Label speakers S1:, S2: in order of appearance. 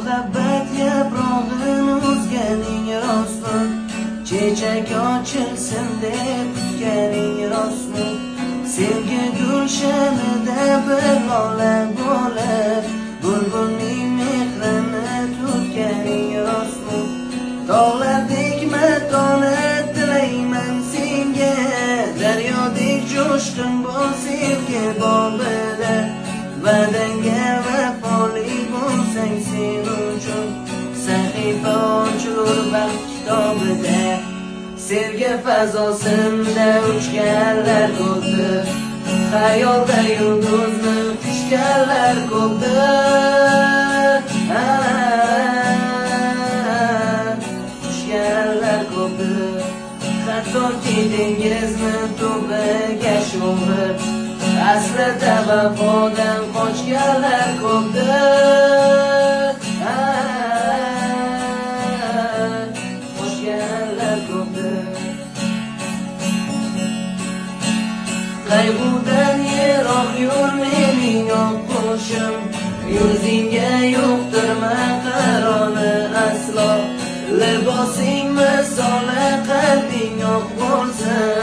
S1: muhabbat yaprog'ini uzganing rostmi? Chechak ochilsin deb kutganing rostmi? Sevgi gulshanida bir lola bo'lib bulbulning mehrini tutganing rostmi? Tog'lardek matonat tilayman senga, daryodek jo'shqin bo'l sevgi bobida. Va'dangga vafoli bo'lsang sen uchun sahifa ochilur baxt kitobida. Sevgi fazosinda uchganlar ko'pdir, xayolda yulduzni quchganlar ko'pdir. Quchganlar ko'pdir, hattoki dengizni tubiga sho'ng'ib aslida vafodan qochganlar ko'pdir. Qochganlar ko'pdir. Qayg'udan yiroq yur mening oqqushim, yuzingga yo'qdir maqaroni aslo. Libosing misoli qalbing oq bo'lsin,